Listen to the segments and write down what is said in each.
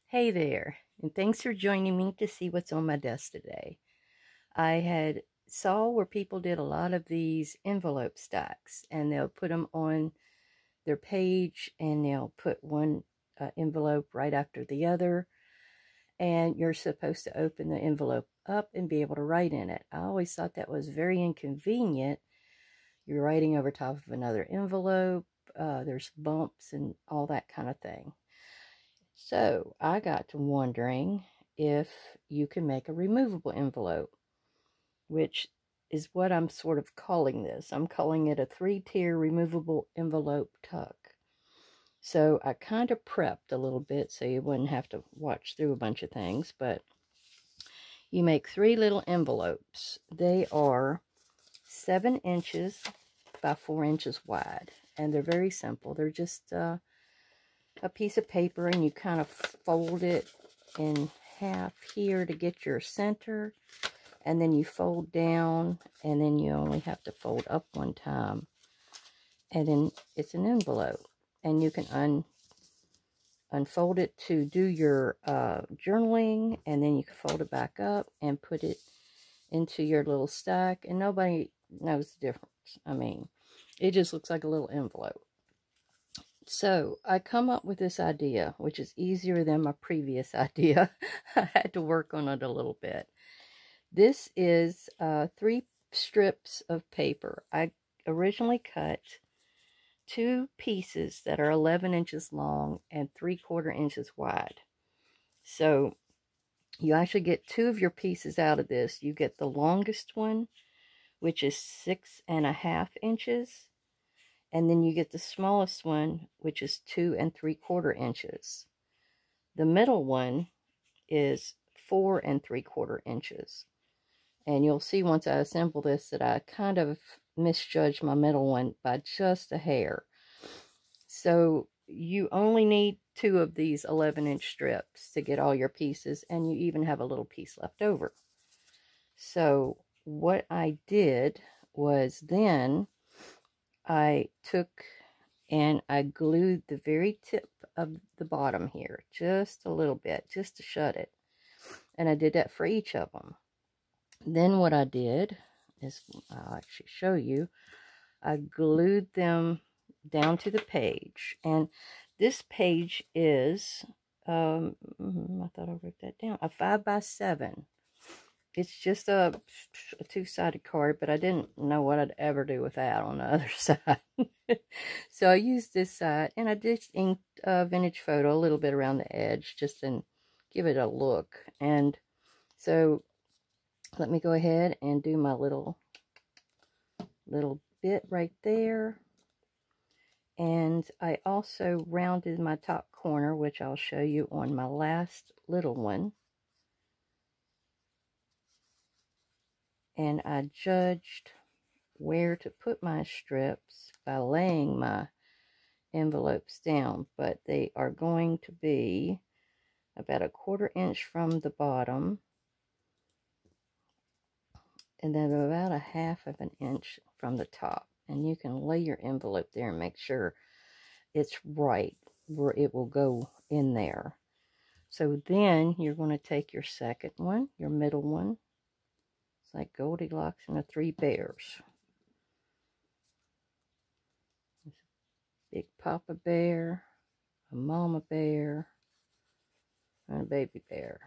Hey there, and thanks for joining me to see what's on my desk today. I had saw where people did a lot of these envelope stacks, and they'll put them on their page, and they'll put one envelope right after the other, and you're supposed to open the envelope up and be able to write in it. I always thought that was very inconvenient. You're writing over top of another envelope, there's bumps and all that kind of thing. So I got to wondering if you can make a removable envelope, which is what I'm sort of calling this. I'm calling it a 3-tier removable envelope tuck. So I kind of prepped a little bit so you wouldn't have to watch through a bunch of things, but you make 3 little envelopes. They are 7 inches by 4 inches wide, and they're very simple. They're just a piece of paper, and you kind of fold it in half here to get your center, and then you fold down, and then you only have to fold up one time, and then it's an envelope. And you can unfold it to do your journaling, and then you can fold it back up and put it into your little stack, and nobody knows the difference. I mean, it just looks like a little envelope. So I come up with this idea, which is easier than my previous idea. I had to work on it a little bit. This is 3 strips of paper. I originally cut 2 pieces that are 11 inches long and 3/4 inches wide. So you actually get 2 of your pieces out of this. You get the longest one, which is 6.5 inches. And then you get the smallest one, which is 2 3/4 inches. The middle one is 4 3/4 inches. And you'll see once I assemble this that I kind of misjudged my middle one by just a hair. So you only need 2 of these 11-inch strips to get all your pieces, and you even have a little piece left over. So what I did was then I took and I glued the very tip of the bottom here, just a little bit, just to shut it. And I did that for each of them. Then what I did is, I'll actually show you, I glued them down to the page. And this page is, I thought I wrote that down, a 5x7. It's just a 2-sided card, but I didn't know what I'd ever do with that on the other side. So I used this side, and I just inked Vintage Photo a little bit around the edge, just to give it a look. And so let me go ahead and do my little bit right there. And I also rounded my top corner, which I'll show you on my last little one. And I judged where to put my strips by laying my envelopes down, but they are going to be about a 1/4 inch from the bottom, and then about a 1/2 inch from the top. And you can lay your envelope there and make sure it's right where it will go in there. So then you're going to take your second one, your middle one. It's like Goldilocks and the 3 bears. Big Papa Bear, a Mama Bear, and a Baby Bear.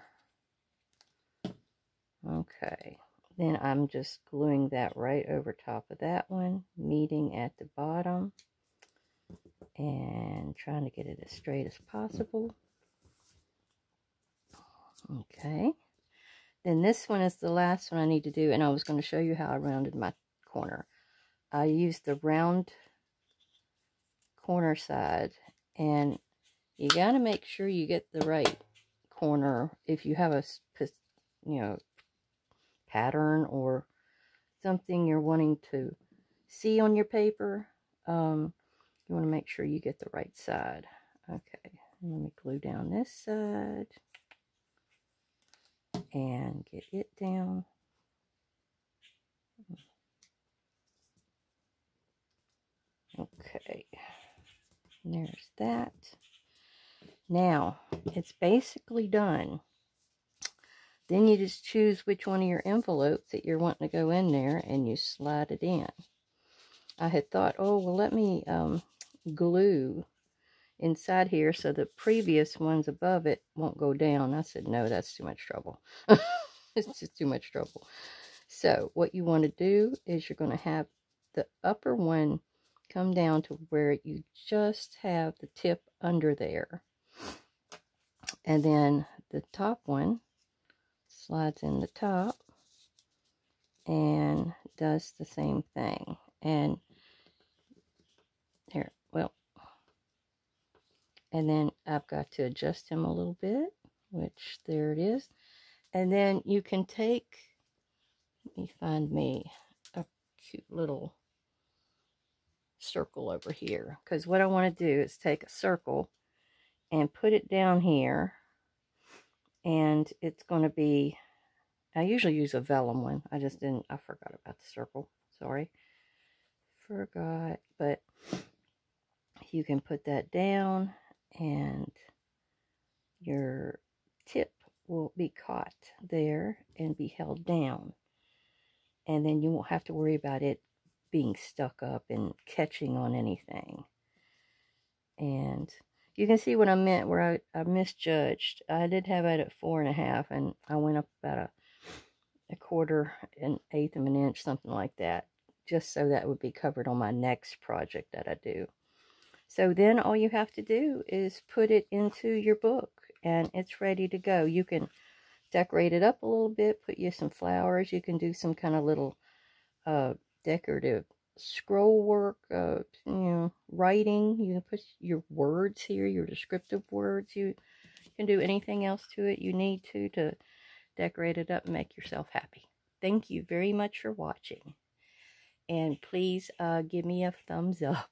Okay, then I'm just gluing that right over top of that one, meeting at the bottom, and trying to get it as straight as possible. Okay, then this one is the last one I need to do, and I was going to show you how I rounded my corner. I used the round corner side, and you got to make sure you get the right corner if you have a pattern or something you're wanting to see on your paper. You want to make sure you get the right side. Okay, let me glue down this side and get it down. Okay, there's that. Now, it's basically done. Then you just choose which one of your envelopes that you're wanting to go in there, and you slide it in. I had thought, oh, well, let me glue inside here so the previous ones above it won't go down. I said, no, that's too much trouble. It's just too much trouble. So what you want to do is you're going to have the upper one come down to where you just have the tip under there. And then the top one slides in the top and does the same thing. And there, well, and then I've got to adjust him a little bit, which there it is. And then you can take, let me find me a cute little circle over here, because what I want to do is take a circle and put it down here, and it's going to be, I usually use a vellum one. I forgot about the circle. Sorry. Forgot. But you can put that down, and your tip will be caught there and be held down. And then you won't have to worry about it being stuck up and catching on anything. And you can see what I meant where I misjudged. I did have it at 4.5, and I went up about a quarter, an eighth of an inch, something like that, just so that would be covered on my next project that I do. So then all you have to do is put it into your book, and it's ready to go. You can decorate it up a little bit, put you some flowers. You can do some kind of little decorative scroll work, writing. You can put your words here, your descriptive words. You can do anything else to it you need to decorate it up and make yourself happy. Thank you very much for watching. And please give me a thumbs up.